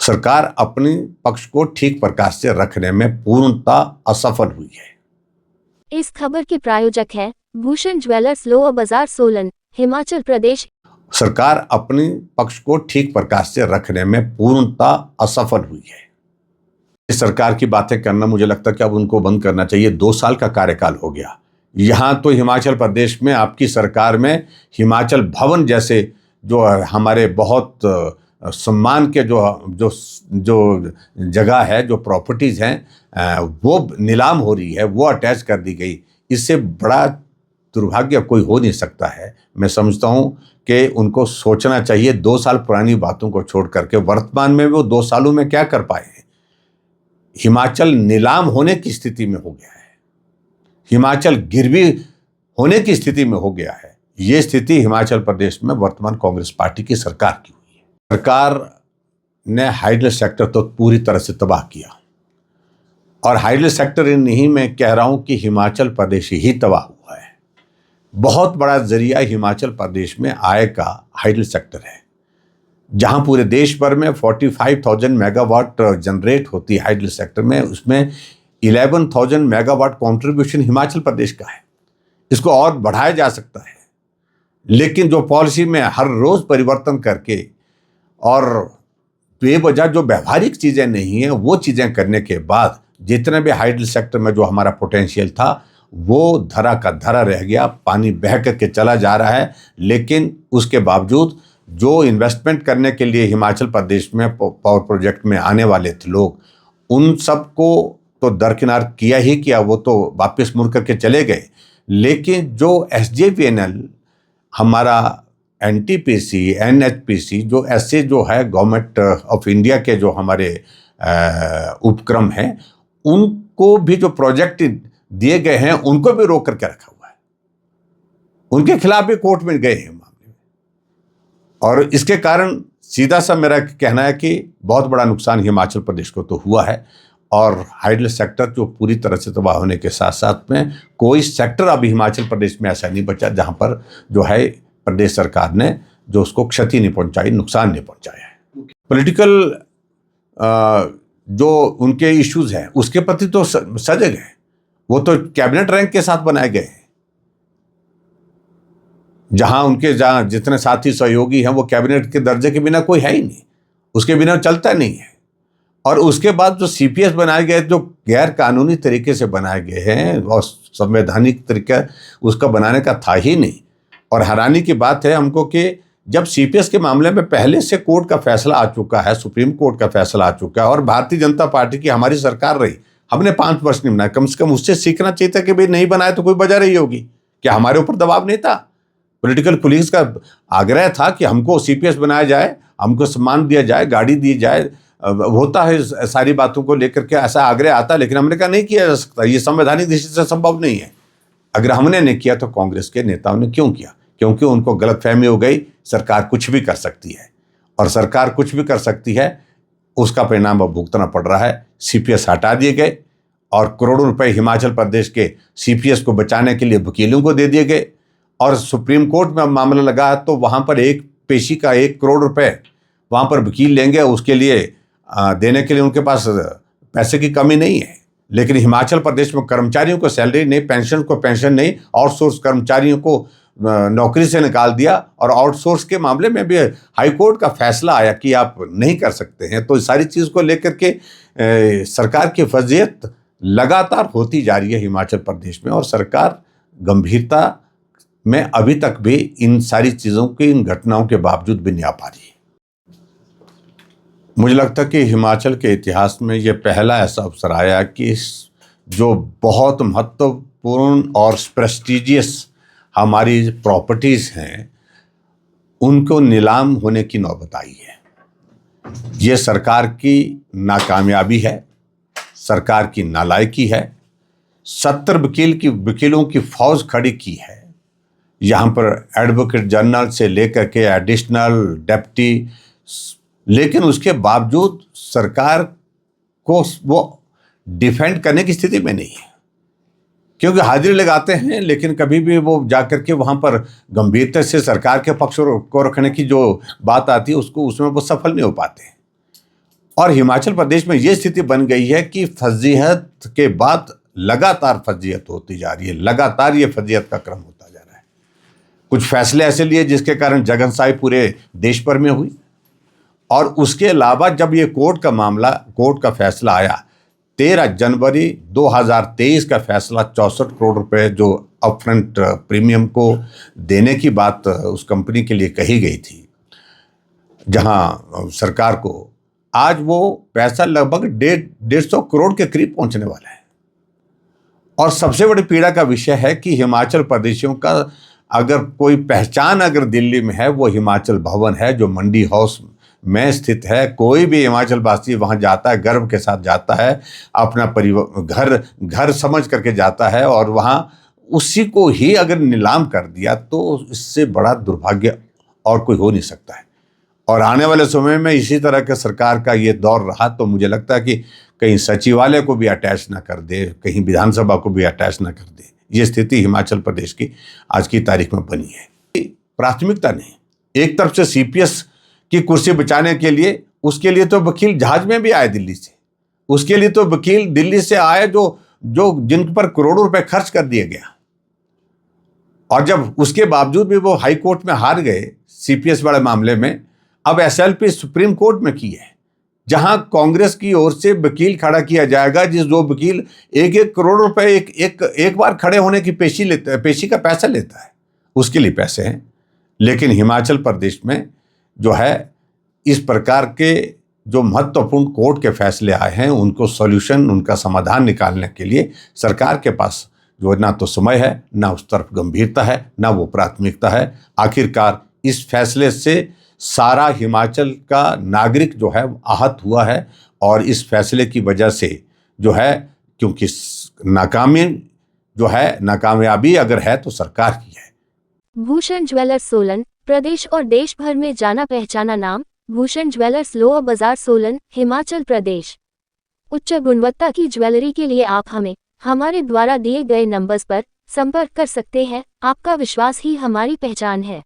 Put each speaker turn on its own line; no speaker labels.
सरकार अपने पक्ष को ठीक प्रकार से रखने में पूर्णतः असफल हुई है।
इस खबर के प्रायोजक हैं भूषण ज्वेलर्स, लोअर बाजार, सोलन, हिमाचल प्रदेश।
सरकार अपने पक्ष को ठीक प्रकार से रखने में पूर्णतः असफल हुई है। इस सरकार की बातें करना मुझे लगता है कि अब उनको बंद करना चाहिए। 2 साल का कार्यकाल हो गया। यहाँ तो हिमाचल प्रदेश में आपकी सरकार में हिमाचल भवन जैसे जो हमारे बहुत सम्मान के जो जगह है, जो प्रॉपर्टीज़ हैं, वो नीलाम हो रही है, वो अटैच कर दी गई। इससे बड़ा दुर्भाग्य कोई हो नहीं सकता है। मैं समझता हूँ कि उनको सोचना चाहिए 2 साल पुरानी बातों को छोड़ करके वर्तमान में वो 2 सालों में क्या कर पाए हैं। हिमाचल नीलाम होने की स्थिति में हो गया है, हिमाचल गिरवी होने की स्थिति में हो गया है। ये स्थिति हिमाचल प्रदेश में वर्तमान कांग्रेस पार्टी की सरकार की हुई है। सरकार ने हाइडल सेक्टर तो पूरी तरह से तबाह किया, और हाइडल सेक्टर नहीं, मैं कह रहा हूं कि हिमाचल प्रदेश ही तबाह हुआ है। बहुत बड़ा जरिया हिमाचल प्रदेश में आय का हाइडल सेक्टर है, जहां पूरे देश भर में 45,000 मेगावाट जनरेट होती है हाइडल सेक्टर में, उसमें 11,000 मेगावाट कंट्रीब्यूशन हिमाचल प्रदेश का है। इसको और बढ़ाया जा सकता है, लेकिन जो पॉलिसी में हर रोज परिवर्तन करके और बेवजह जो व्यवहारिक चीजें नहीं है वो चीजें करने के बाद जितने भी हाइडल सेक्टर में जो हमारा पोटेंशियल था वो धरा का धरा रह गया, पानी बह करके चला जा रहा है। लेकिन उसके बावजूद जो इन्वेस्टमेंट करने के लिए हिमाचल प्रदेश में पावर प्रोजेक्ट में आने वाले थे लोग, उन सबको तो दरकिनार किया ही किया, वो तो वापस मुड़ करके चले गए। लेकिन जो SJVN, हमारा NTPC, NHPC, जो ऐसे जो है गवर्नमेंट ऑफ इंडिया के जो हमारे उपक्रम हैं, उनको भी जो प्रोजेक्ट दिए गए हैं उनको भी रोक करके रखा हुआ है। उनके खिलाफ भी कोर्ट में गए हैं मामले में, और इसके कारण सीधा सा मेरा कहना है कि बहुत बड़ा नुकसान हिमाचल प्रदेश को तो हुआ है। और हाइडल सेक्टर जो पूरी तरह से तबाह होने के साथ साथ में कोई सेक्टर अभी हिमाचल प्रदेश में ऐसा नहीं बचा जहां पर जो है प्रदेश सरकार ने जो उसको क्षति नहीं पहुंचाई, नुकसान नहीं पहुंचाया है। पॉलिटिकल जो उनके इश्यूज हैं उसके प्रति तो सजग है, वो तो कैबिनेट रैंक के साथ बनाए गए हैं। जहां जितने साथी सहयोगी हैं वो कैबिनेट के दर्जे के बिना कोई है ही नहीं, उसके बिना चलता नहीं है। और उसके बाद जो CPS बनाए गए, जो गैर कानूनी तरीके से बनाए गए हैं और संवैधानिक तरीका उसका बनाने का था ही नहीं। और हैरानी की बात है हमको कि जब CPS के मामले में पहले से कोर्ट का फैसला आ चुका है, सुप्रीम कोर्ट का फैसला आ चुका है, और भारतीय जनता पार्टी की हमारी सरकार रही, हमने 5 वर्ष नहीं बनाया, कम से कम उससे सीखना चाहिए था कि भाई नहीं बनाए तो कोई वजह रही होगी, क्या हमारे ऊपर दबाव नहीं था। पॉलिटिकल पुलिस का आग्रह था कि हमको CPS बनाया जाए, हमको सम्मान दिया जाए, गाड़ी दी जाए, होता है सारी बातों को लेकर के ऐसा आग्रह आता, लेकिन हमने कहा नहीं किया जा सकता, ये संवैधानिक दृष्टि से संभव नहीं है। अगर हमने नहीं किया तो कांग्रेस के नेताओं ने क्यों किया? क्योंकि उनको गलतफहमी हो गई सरकार कुछ भी कर सकती है, और सरकार कुछ भी कर सकती है उसका परिणाम अब भुगतना पड़ रहा है। CPS हटा दिए गए और करोड़ों रुपए हिमाचल प्रदेश के CPS को बचाने के लिए वकीलों को दे दिए गए, और सुप्रीम कोर्ट में मामला लगा तो वहां पर एक पेशी का 1 करोड़ रुपए वहां पर वकील लेंगे, उसके लिए देने के लिए उनके पास पैसे की कमी नहीं है। लेकिन हिमाचल प्रदेश में कर्मचारियों को सैलरी नहीं, पेंशन को पेंशन नहीं, आउटसोर्स कर्मचारियों को नौकरी से निकाल दिया, और आउटसोर्स के मामले में भी हाई कोर्ट का फैसला आया कि आप नहीं कर सकते हैं। तो इस सारी चीज़ को लेकर के सरकार की फजीहत लगातार होती जा रही है हिमाचल प्रदेश में, और सरकार गंभीरता में अभी तक भी इन सारी चीज़ों की, इन घटनाओं के बावजूद भी नहीं आ पा रही है। मुझे लगता है कि हिमाचल के इतिहास में ये पहला ऐसा अवसर आया कि जो बहुत महत्वपूर्ण और प्रेस्टिजियस हमारी प्रॉपर्टीज़ हैं उनको नीलाम होने की नौबत आई है। ये सरकार की नाकामयाबी है, सरकार की नालायकी है। 70 वकीलों की फौज खड़ी की है, यहाँ पर एडवोकेट जनरल से लेकर के एडिशनल डेप्टी, लेकिन उसके बावजूद सरकार को वो डिफेंड करने की स्थिति में नहीं है, क्योंकि हाजिरी लगाते हैं लेकिन कभी भी वो जाकर के वहाँ पर गंभीरता से सरकार के पक्ष को रखने की जो बात आती है उसमें वो सफल नहीं हो पाते। और हिमाचल प्रदेश में ये स्थिति बन गई है कि फजीहत के बाद लगातार फजीहत होती जा रही है, लगातार ये फजीहत का क्रम होता जा रहा है। कुछ फैसले ऐसे लिए जिसके कारण जगनसाई पूरे देश भर में हुई, और उसके अलावा जब ये कोर्ट का फैसला आया 13 जनवरी 2023 का फैसला, 64 करोड़ रुपए जो अपफ्रंट प्रीमियम को देने की बात उस कंपनी के लिए कही गई थी जहां सरकार को, आज वो पैसा लगभग 150 करोड़ के करीब पहुंचने वाला है। और सबसे बड़ी पीड़ा का विषय है कि हिमाचल प्रदेशियों का अगर कोई पहचान अगर दिल्ली में है वो हिमाचल भवन है, जो मंडी हाउस में स्थित है। कोई भी हिमाचल वासी वहां जाता है, गर्व के साथ जाता है, अपना परिवार घर समझ करके जाता है, और वहां उसी को ही अगर नीलाम कर दिया तो इससे बड़ा दुर्भाग्य और कोई हो नहीं सकता है। और आने वाले समय में इसी तरह के सरकार का ये दौर रहा तो मुझे लगता है कि कहीं सचिवालय को भी अटैच ना कर दे, कहीं विधानसभा को भी अटैच ना कर दे। ये स्थिति हिमाचल प्रदेश की आज की तारीख में बनी है। प्राथमिकता नहीं, एक तरफ से सीपीएस की कुर्सी बचाने के लिए, उसके लिए तो वकील जहाज में भी आए दिल्ली से, उसके लिए तो वकील दिल्ली से आए जो जिन पर करोड़ों रुपए खर्च कर दिया गया। और जब उसके बावजूद भी वो हाई कोर्ट में हार गए सीपीएस वाले मामले में, अब एसएलपी सुप्रीम कोर्ट में की है, जहां कांग्रेस की ओर से वकील खड़ा किया जाएगा, जो वकील 1-1 करोड़ रुपए एक बार खड़े होने की पेशी का पैसा लेता है, उसके लिए पैसे हैं। लेकिन हिमाचल प्रदेश में जो है इस प्रकार के जो महत्वपूर्ण कोर्ट के फैसले आए हैं, उनको सॉल्यूशन, उनका समाधान निकालने के लिए सरकार के पास जो ना तो समय है, ना उस तरफ गंभीरता है, ना वो प्राथमिकता है। आखिरकार इस फैसले से सारा हिमाचल का नागरिक जो है आहत हुआ है, और इस फैसले की वजह से जो है, क्योंकि नाकामयाबी अगर है तो सरकार की है।
भूषण ज्वेलर्स सोलन, प्रदेश और देश भर में जाना पहचाना नाम। भूषण ज्वेलर्स लोअर बाजार सोलन, हिमाचल प्रदेश। उच्च गुणवत्ता की ज्वेलरी के लिए आप हमारे द्वारा दिए गए नंबर्स पर संपर्क कर सकते हैं। आपका विश्वास ही हमारी पहचान है।